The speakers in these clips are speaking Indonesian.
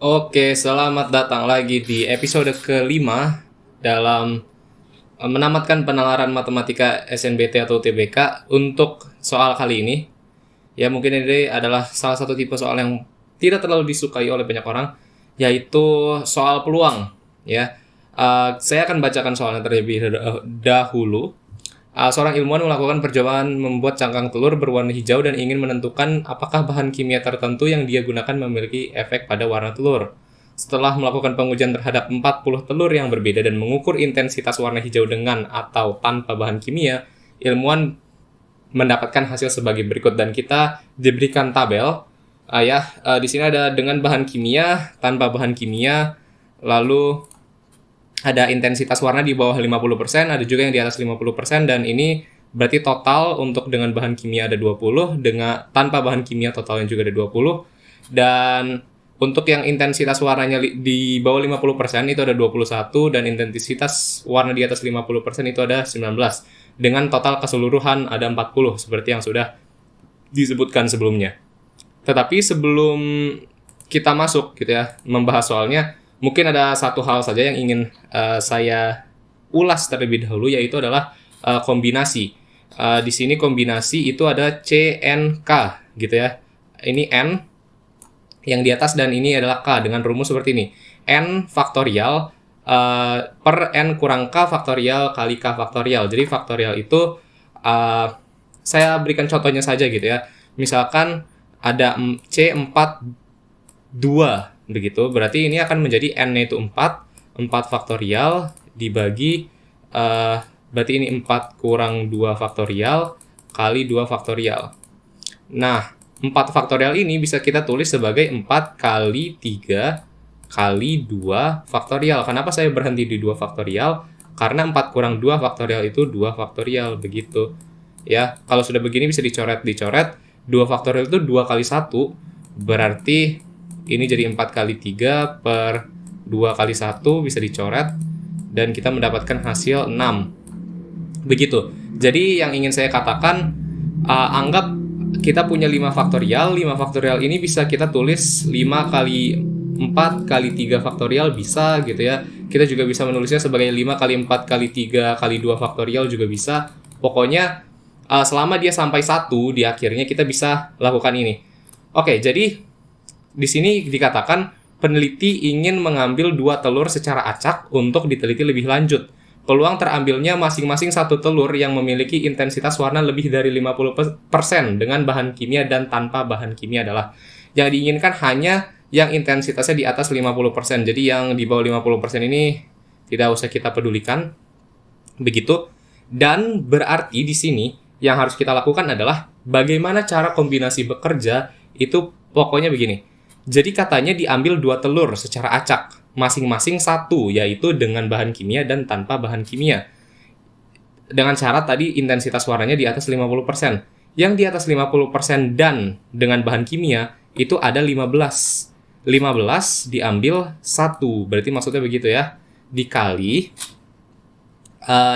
Oke, selamat datang lagi di episode kelima dalam menamatkan penalaran matematika SNBT atau UTBK untuk soal kali ini. Ya, mungkin ini adalah salah satu tipe soal yang tidak terlalu disukai oleh banyak orang, yaitu soal peluang. Ya, saya akan bacakan soalnya terlebih dahulu. Seorang ilmuwan melakukan percobaan membuat cangkang telur berwarna hijau dan ingin menentukan apakah bahan kimia tertentu yang dia gunakan memiliki efek pada warna telur. Setelah melakukan pengujian terhadap 40 telur yang berbeda dan mengukur intensitas warna hijau dengan atau tanpa bahan kimia, ilmuwan mendapatkan hasil sebagai berikut dan kita diberikan tabel. Di sini ada dengan bahan kimia, tanpa bahan kimia, lalu ada intensitas warna di bawah 50%, ada juga yang di atas 50%, dan ini berarti total untuk dengan bahan kimia ada 20, dengan tanpa bahan kimia totalnya juga ada 20, dan untuk yang intensitas warnanya di bawah 50% itu ada 21, dan intensitas warna di atas 50% itu ada 19, dengan total keseluruhan ada 40, seperti yang sudah disebutkan sebelumnya. Tetapi sebelum kita masuk gitu ya, membahas soalnya, mungkin ada satu hal saja yang ingin saya ulas terlebih dahulu, yaitu adalah kombinasi. Di sini kombinasi itu ada CNK gitu ya. Ini N yang di atas dan ini adalah K dengan rumus seperti ini. N faktorial per N kurang K faktorial kali K faktorial. Jadi faktorial itu saya berikan contohnya saja gitu ya. Misalkan ada C42 begitu, berarti ini akan menjadi n-nya itu 4 faktorial dibagi berarti ini 4 kurang 2 faktorial kali 2 faktorial. Nah, 4 faktorial ini bisa kita tulis sebagai 4 kali 3 kali 2 faktorial. Kenapa saya berhenti di 2 faktorial? Karena 4 kurang 2 faktorial itu 2 faktorial, begitu. Ya, kalau sudah begini bisa dicoret. 2 faktorial itu 2 kali 1, berarti ini jadi 4 kali 3 per 2 kali 1 bisa dicoret, dan kita mendapatkan hasil 6. Begitu. Jadi yang ingin saya katakan, anggap kita punya 5 faktorial. 5 faktorial ini bisa kita tulis 5 kali 4 kali 3 faktorial bisa gitu ya. Kita juga bisa menulisnya sebagai 5 kali 4 kali 3 kali 2 faktorial juga bisa. Pokoknya selama dia sampai 1 di akhirnya kita bisa lakukan ini. Oke, jadi di sini dikatakan peneliti ingin mengambil 2 telur secara acak untuk diteliti lebih lanjut. Peluang terambilnya masing-masing 1 telur yang memiliki intensitas warna lebih dari 50% dengan bahan kimia dan tanpa bahan kimia adalah. Yang diinginkan hanya yang intensitasnya di atas 50%. Jadi yang di bawah 50% ini tidak usah kita pedulikan. Begitu. Dan berarti di sini yang harus kita lakukan adalah bagaimana cara kombinasi bekerja itu pokoknya begini. Jadi katanya diambil 2 telur secara acak, masing-masing 1, yaitu dengan bahan kimia dan tanpa bahan kimia. Dengan syarat tadi intensitas warnanya di atas 50%. Yang di atas 50% dan dengan bahan kimia itu ada 15. 15 diambil 1, berarti maksudnya begitu ya. Dikali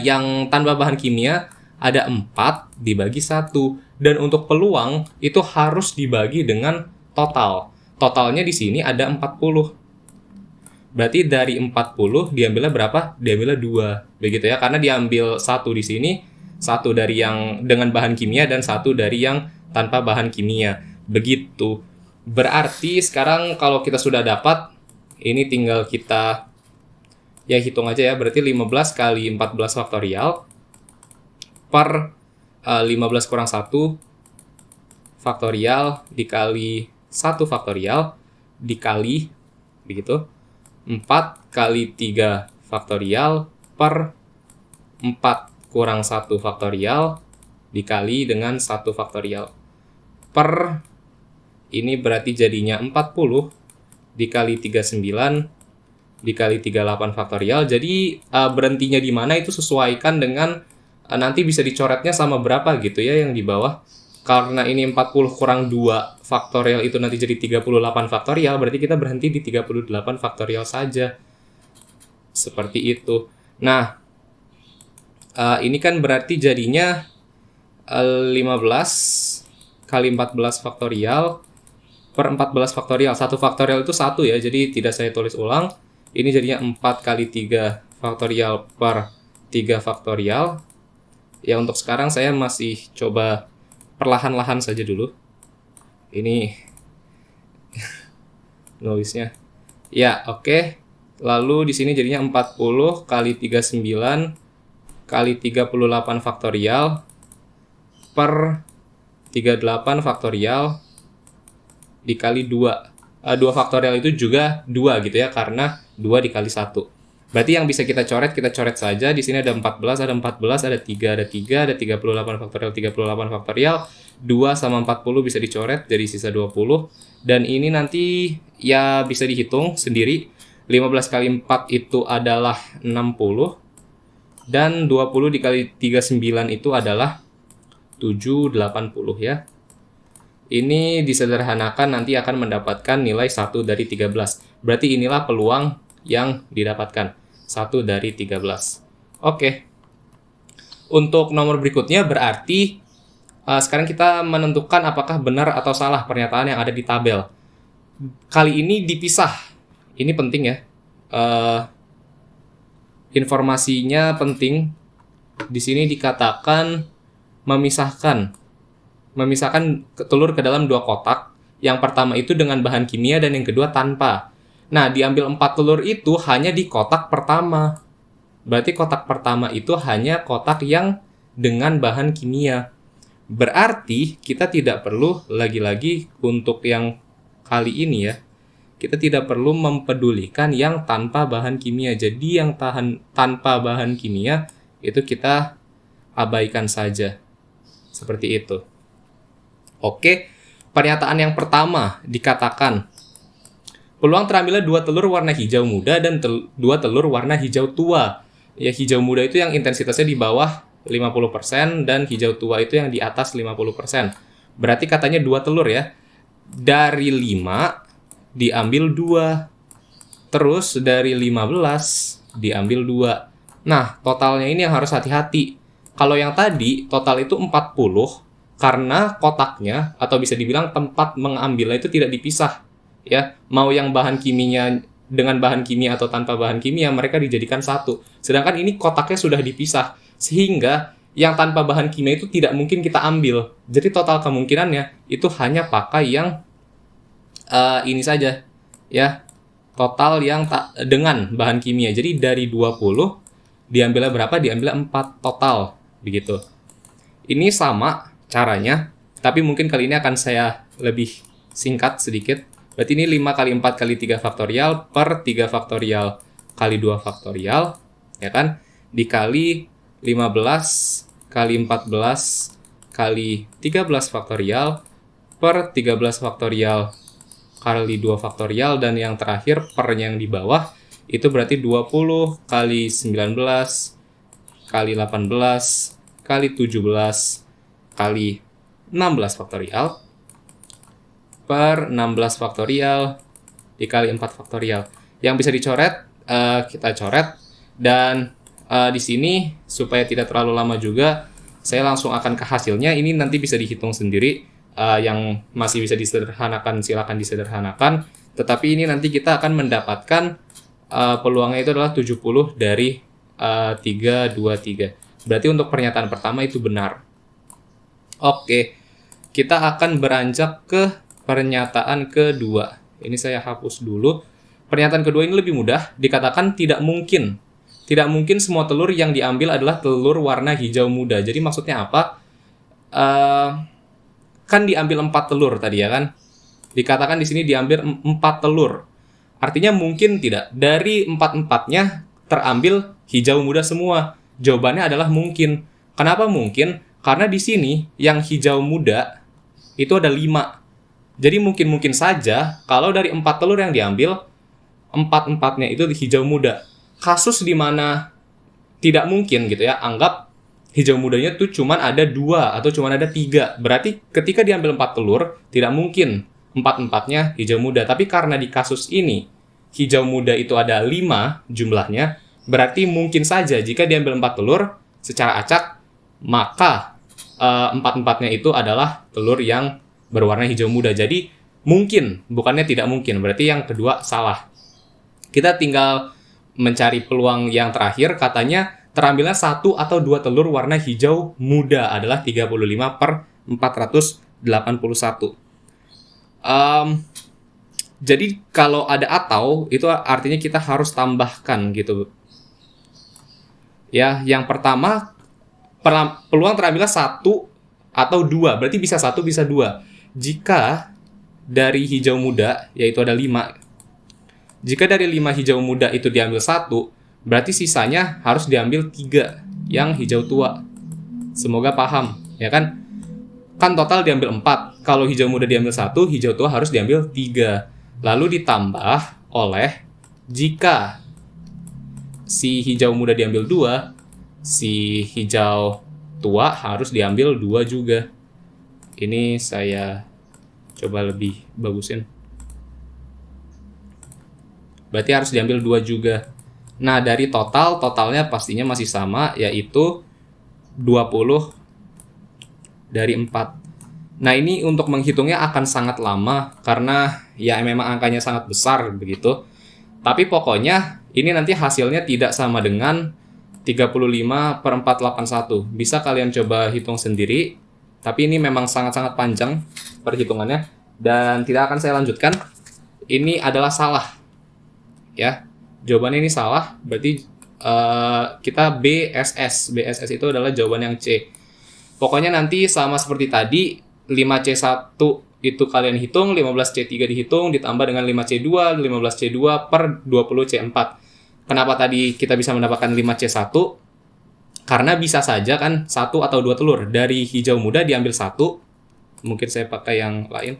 yang tanpa bahan kimia ada 4 dibagi 1. Dan untuk peluang itu harus dibagi dengan total. Totalnya di sini ada 40. Berarti dari 40 diambilnya berapa? Diambilnya 2. Begitu ya, karena diambil 1 di sini, 1 dari yang dengan bahan kimia dan 1 dari yang tanpa bahan kimia. Begitu. Berarti sekarang kalau kita sudah dapat, ini tinggal kita ya hitung aja ya, berarti 15 kali 14 faktorial per 15 kurang 1 faktorial dikali 1 faktorial dikali begitu 4 kali 3 faktorial per 4 kurang 1 faktorial dikali dengan 1 faktorial per ini berarti jadinya 40 dikali 39 dikali 38 faktorial. Jadi berhentinya di mana itu sesuaikan dengan nanti bisa dicoretnya sama berapa gitu ya yang di bawah. Karena ini 40 kurang 2 faktorial itu nanti jadi 38 faktorial, berarti kita berhenti di 38 faktorial saja. Seperti itu. Nah, ini kan berarti jadinya 15 kali 14 faktorial per 14 faktorial. 1 faktorial itu 1 ya, jadi tidak saya tulis ulang. Ini jadinya 4 kali 3 faktorial per 3 faktorial. Ya, untuk sekarang saya masih coba perlahan-lahan saja dulu. Ini nulisnya. Ya, oke. Lalu di sini jadinya 40 kali 39 kali 38 faktorial per 38 faktorial dikali 2. 2 faktorial itu juga 2 gitu ya, karena 2 dikali 1. Berarti yang bisa kita coret saja. Di sini ada 14, ada 14, ada 3, ada 3, ada 38 faktorial, 38 faktorial. 2 sama 40 bisa dicoret, jadi sisa 20. Dan ini nanti ya bisa dihitung sendiri. 15 kali 4 itu adalah 60. Dan 20 dikali 39 itu adalah 780 ya. Ini disederhanakan nanti akan mendapatkan nilai 1 dari 13. Berarti inilah peluang yang didapatkan. 1 dari 13. Oke. Untuk nomor berikutnya berarti sekarang kita menentukan apakah benar atau salah pernyataan yang ada di tabel. Kali ini dipisah. Ini penting ya. Informasinya penting. Di sini dikatakan memisahkan telur ke dalam 2 kotak. Yang pertama itu dengan bahan kimia dan yang kedua tanpa. Nah, diambil 4 telur itu hanya di kotak pertama. Berarti kotak pertama itu hanya kotak yang dengan bahan kimia. Berarti kita tidak perlu lagi-lagi untuk yang kali ini ya. Kita tidak perlu mempedulikan yang tanpa bahan kimia. Jadi yang tanpa bahan kimia itu kita abaikan saja. Seperti itu. Oke, pernyataan yang pertama dikatakan peluang terambilnya 2 telur warna hijau muda dan 2 telur warna hijau tua. Ya, hijau muda itu yang intensitasnya di bawah 50% dan hijau tua itu yang di atas 50%. Berarti katanya 2 telur ya. Dari 5 diambil 2. Terus dari 15 diambil 2. Nah, totalnya ini yang harus hati-hati. Kalau yang tadi total itu 40 karena kotaknya atau bisa dibilang tempat mengambilnya itu tidak dipisah. Ya, mau yang bahan kimianya dengan bahan kimia atau tanpa bahan kimia mereka dijadikan satu. Sedangkan ini kotaknya sudah dipisah sehingga yang tanpa bahan kimia itu tidak mungkin kita ambil. Jadi total kemungkinannya itu hanya pakai yang ini saja ya. Total yang dengan bahan kimia. Jadi dari 20 diambilnya berapa? Diambilnya 4 total begitu. Ini sama caranya, tapi mungkin kali ini akan saya lebih singkat sedikit. Berarti ini 5 kali 4 kali 3 faktorial per 3 faktorial kali 2 faktorial, ya kan? Dikali 15 kali 14 kali 13 faktorial per 13 faktorial kali 2 faktorial, dan yang terakhir pernya yang di bawah itu berarti 20 kali 19 kali 18 kali 17 kali 16 faktorial per 16 faktorial dikali 4 faktorial. Yang bisa dicoret, kita coret. Dan di sini supaya tidak terlalu lama juga, saya langsung akan ke hasilnya. Ini nanti bisa dihitung sendiri. Yang masih bisa disederhanakan, silakan disederhanakan. Tetapi ini nanti kita akan mendapatkan peluangnya itu adalah 70 dari 323. Berarti untuk pernyataan pertama itu benar. Oke, kita akan beranjak ke pernyataan kedua. Ini saya hapus dulu. Pernyataan kedua ini lebih mudah. Dikatakan tidak mungkin. Tidak mungkin semua telur yang diambil adalah telur warna hijau muda. Jadi maksudnya apa? Kan diambil 4 telur tadi ya kan? Dikatakan di sini diambil 4 telur. Artinya mungkin tidak. Dari 4-4-nya terambil hijau muda semua. Jawabannya adalah mungkin. Kenapa mungkin? Karena di sini yang hijau muda itu ada 5. Jadi mungkin saja kalau dari 4 telur yang diambil, 4-4-nya itu hijau muda. Kasus di mana tidak mungkin gitu ya, anggap hijau mudanya tuh cuman ada 2 atau cuman ada 3. Berarti ketika diambil 4 telur, tidak mungkin 4-4-nya hijau muda. Tapi karena di kasus ini hijau muda itu ada 5 jumlahnya, berarti mungkin saja jika diambil 4 telur secara acak, maka 4-4-nya itu adalah telur yang berwarna hijau muda. Jadi Mungkin, bukannya tidak mungkin. Berarti yang kedua salah. Kita tinggal mencari peluang yang terakhir. Katanya terambilnya 1 atau 2 telur warna hijau muda adalah 35/481. Jadi kalau ada atau, itu artinya kita harus tambahkan gitu. Ya, yang pertama peluang terambilnya 1 atau 2. Berarti bisa 1, bisa 2. Jika dari hijau muda, yaitu ada 5. Jika dari 5 hijau muda itu diambil 1, berarti sisanya harus diambil 3 yang hijau tua. Semoga paham, ya kan? Kan total diambil 4. Kalau hijau muda diambil 1, hijau tua harus diambil 3. Lalu ditambah oleh jika si hijau muda diambil 2, si hijau tua harus diambil 2 juga. Ini saya coba lebih bagusin. Berarti harus diambil 2 juga. Nah, dari totalnya pastinya masih sama, yaitu 20 dari 4. Nah, ini untuk menghitungnya akan sangat lama, karena ya memang angkanya sangat besar begitu. Tapi pokoknya ini nanti hasilnya tidak sama dengan 35/481. Bisa kalian coba hitung sendiri. Tapi ini memang sangat-sangat panjang perhitungannya dan tidak akan saya lanjutkan. Ini adalah salah. Ya. Jawabannya ini salah, berarti kita BSS. BSS itu adalah jawaban yang C. Pokoknya nanti sama seperti tadi, 5C1 itu kalian hitung, 15C3 dihitung, ditambah dengan 5C2, 15C2 per 20C4. Kenapa tadi kita bisa mendapatkan 5C1? Karena bisa saja kan 1 atau 2 telur. Dari hijau muda diambil 1. Mungkin saya pakai yang lain.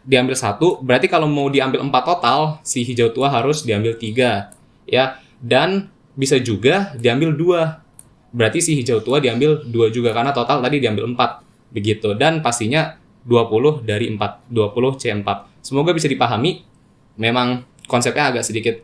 Diambil 1. Berarti kalau mau diambil 4 total, si hijau tua harus diambil 3. Ya. Dan bisa juga diambil 2. Berarti si hijau tua diambil 2 juga. Karena total tadi diambil 4. Begitu. Dan pastinya 20 dari 4. 20C4. Semoga bisa dipahami. Memang konsepnya agak sedikit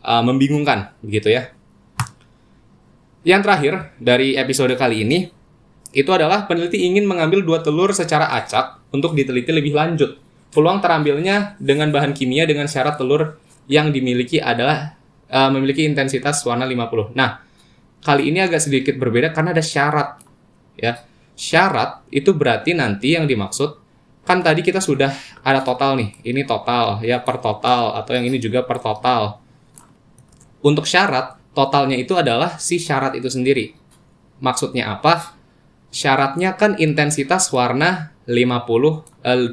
membingungkan. Begitu ya. Yang terakhir dari episode kali ini, itu adalah peneliti ingin mengambil 2 telur secara acak untuk diteliti lebih lanjut. Peluang terambilnya dengan bahan kimia dengan syarat telur yang dimiliki adalah memiliki intensitas warna 50. Nah, kali ini agak sedikit berbeda karena ada syarat. Ya, syarat itu berarti nanti yang dimaksud, kan tadi kita sudah ada total nih, ini total, ya per total, atau yang ini juga per total. Untuk syarat, totalnya itu adalah si syarat itu sendiri. Maksudnya apa? Syaratnya kan intensitas warna 50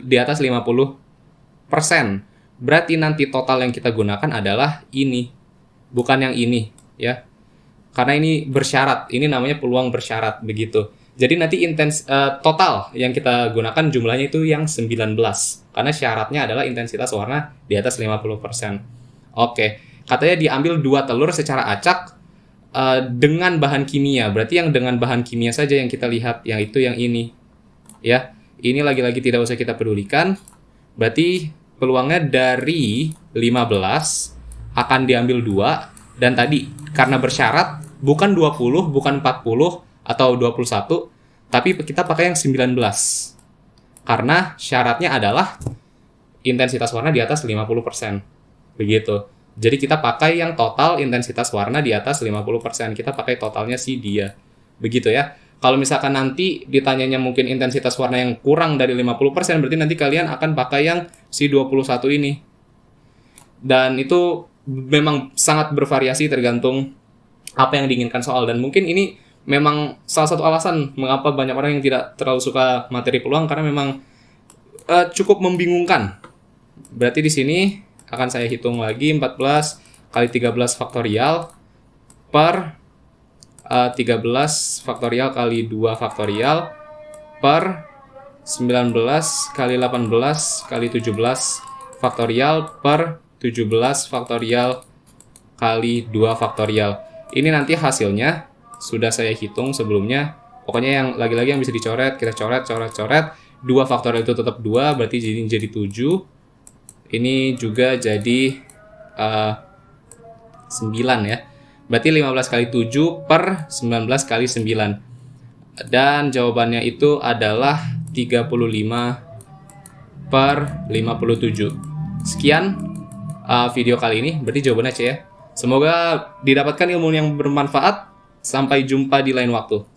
di atas 50%. Berarti nanti total yang kita gunakan adalah ini, bukan yang ini, ya. Karena ini bersyarat, ini namanya peluang bersyarat begitu. Jadi nanti total yang kita gunakan jumlahnya itu yang 19. Karena syaratnya adalah intensitas warna di atas 50%. Oke. Katanya diambil 2 telur secara acak dengan bahan kimia. Berarti yang dengan bahan kimia saja yang kita lihat, yang itu yang ini. Ya, ini lagi-lagi tidak usah kita pedulikan. Berarti peluangnya dari 15 akan diambil 2. Dan tadi karena bersyarat bukan 20, bukan 40 atau 21, tapi kita pakai yang 19. Karena syaratnya adalah intensitas warna di atas 50%. Begitu. Jadi kita pakai yang total intensitas warna di atas 50%. Kita pakai totalnya si dia. Begitu ya. Kalau misalkan nanti ditanyanya mungkin intensitas warna yang kurang dari 50%, berarti nanti kalian akan pakai yang si 21 ini. Dan itu memang sangat bervariasi tergantung apa yang diinginkan soal. Dan mungkin ini memang salah satu alasan mengapa banyak orang yang tidak terlalu suka materi peluang, karena memang cukup membingungkan. Berarti di sini akan saya hitung lagi 14 kali 13 faktorial per 13 faktorial kali 2 faktorial per 19 kali 18 kali 17 faktorial per 17 faktorial kali 2 faktorial. Ini nanti hasilnya sudah saya hitung sebelumnya. Pokoknya yang lagi-lagi yang bisa dicoret, kita coret. 2 faktorial itu tetap 2, berarti jadi 7. Ini juga jadi 9 ya. Berarti 15 kali 7 per 19 kali 9. Dan jawabannya itu adalah 35 per 57. Sekian video kali ini, berarti jawabannya C ya. Semoga didapatkan ilmu yang bermanfaat. Sampai jumpa di lain waktu.